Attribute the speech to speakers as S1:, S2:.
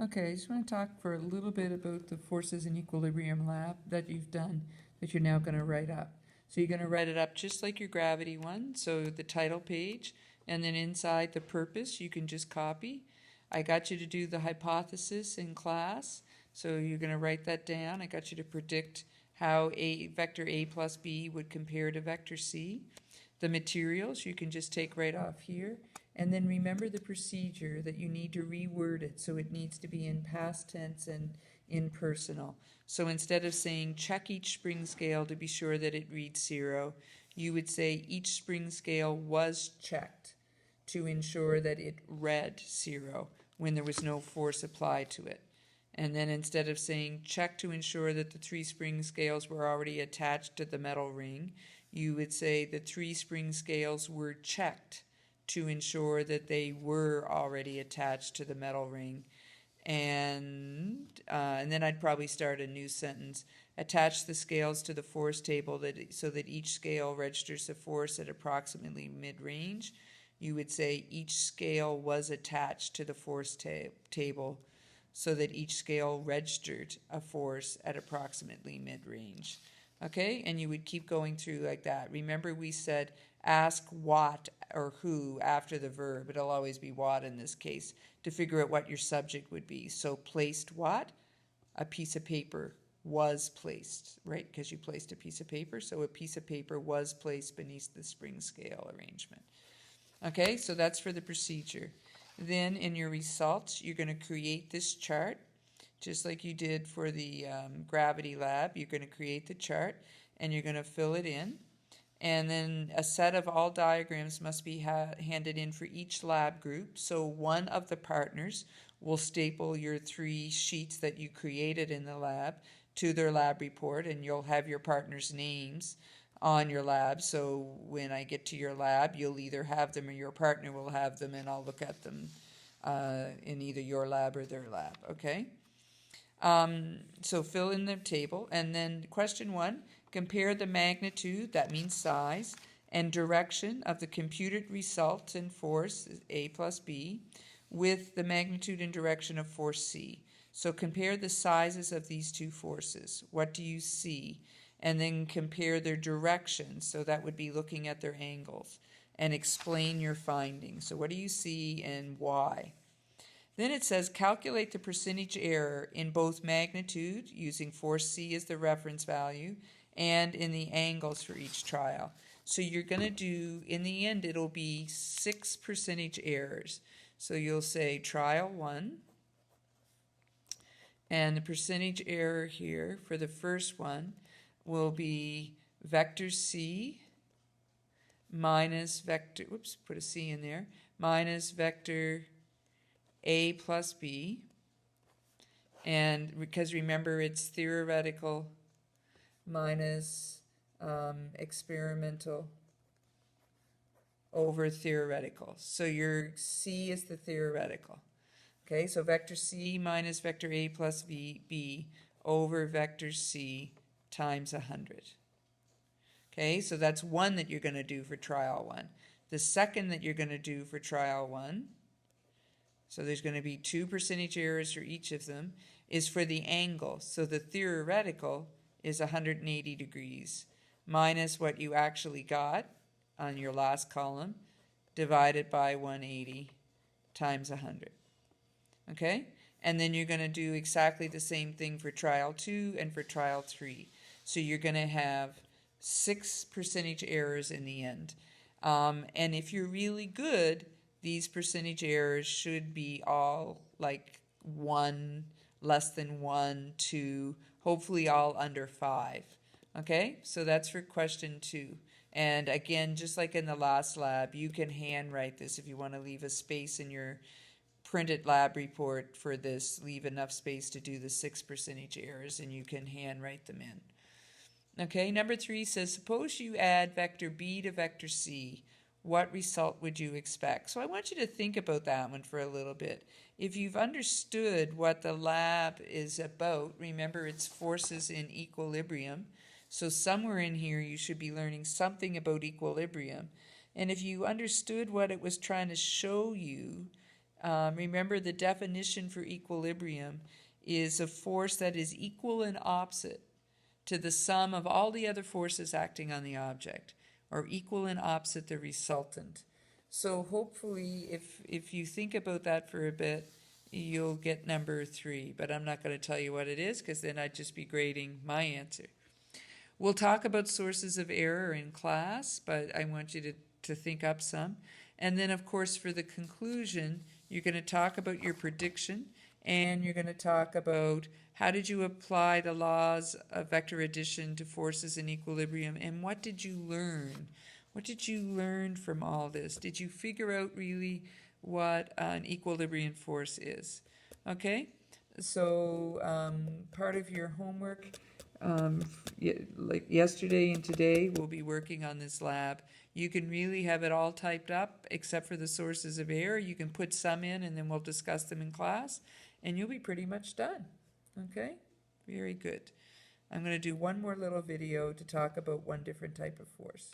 S1: Okay, I just want to talk for a little bit about the forces in equilibrium lab that you've done that you're now going to write up. So you're going to write it up just like your gravity one, so the title page, and then inside the purpose you can just copy. I got you to do the hypothesis in class, so you're going to write that down. I got you to predict how vector A plus B would compare to vector C. The materials you can just take right off here. And then remember the procedure that you need to reword it so it needs to be in past tense and in personal. So instead of saying check each spring scale to be sure that it reads 0, you would say each spring scale was checked to ensure that it read 0 when there was no force applied to it. And then instead of saying check to ensure that the 3 spring scales were already attached to the metal ring, you would say the 3 spring scales were checked to ensure that they were already attached to the metal ring. And then I'd probably start a new sentence. Attach the scales to the force table so that each scale registers the force at approximately mid-range. You would say each scale was attached to the force table so that each scale registered a force at approximately mid-range. Okay, and you would keep going through like that. Remember we said ask what or who after the verb. It'll always be what in this case to figure out what your subject would be. So placed what? A piece of paper was placed, right? Because you placed a piece of paper. So a piece of paper was placed beneath the spring scale arrangement. Okay, so that's for the procedure. Then in your results, you're going to create this chart just like you did for the gravity lab. You're going to create the chart and you're going to fill it in. And then a set of all diagrams must be handed in for each lab group. So one of the partners will staple your 3 sheets that you created in the lab to their lab report, and you'll have your partners' names on your lab. So when I get to your lab, you'll either have them or your partner will have them, and I'll look at them in either your lab or their lab, okay? So fill in the table, and then question 1, compare the magnitude, that means size, and direction of the computed result in force, A plus B, with the magnitude and direction of force C. So compare the sizes of these 2 forces. What do you see? And then compare their direction, so that would be looking at their angles, and explain your findings. So what do you see and why? Then it says calculate the percentage error in both magnitude, using force C as the reference value, and in the angles for each trial. So you're going to do, in the end, it'll be 6 percentage errors. So you'll say trial 1, and the percentage error here for the first one will be vector C minus vector, whoops, put a C in there, minus vector A plus B, and because remember it's theoretical minus experimental over theoretical. So your C is the theoretical. Okay, so vector C minus vector A plus B over vector C times 100. Okay, so that's one that you're going to do for trial 1. The second that you're going to do for trial 1, so there's going to be 2 percentage errors for each of them, is for the angle. So the theoretical is 180 degrees minus what you actually got on your last column divided by 180 times 100. Okay? And then you're going to do exactly the same thing for trial 2 and for trial 3. So you're going to have 6 percentage errors in the end. And if you're really good, these percentage errors should be all like 1, less than 1, 2, hopefully all under 5. Okay, so that's for question 2. And again, just like in the last lab, you can handwrite this if you want to leave a space in your printed lab report for this. Leave enough space to do the 6 percentage errors, and you can handwrite them in. Okay, number 3 says, suppose you add vector B to vector C. What result would you expect? So I want you to think about that one for a little bit. If you've understood what the lab is about, remember it's forces in equilibrium. So somewhere in here you should be learning something about equilibrium. And if you understood what it was trying to show you, Remember, the definition for equilibrium is a force that is equal and opposite to the sum of all the other forces acting on the object, or equal and opposite the resultant. So hopefully, if you think about that for a bit, you'll get number 3, but I'm not going to tell you what it is because then I'd just be grading my answer. We'll talk about sources of error in class, but I want you to think up some. And then, of course, for the conclusion, you're going to talk about your prediction, and you're going to talk about how did you apply the laws of vector addition to forces in equilibrium, and what did you learn? What did you learn from all this? Did you figure out really what an equilibrium force is? Okay, so part of your homework, like yesterday and today, we'll be working on this lab. You can really have it all typed up except for the sources of error. You can put some in and then we'll discuss them in class, and you'll be pretty much done. Okay, very good. I'm going to do one more little video to talk about one different type of force.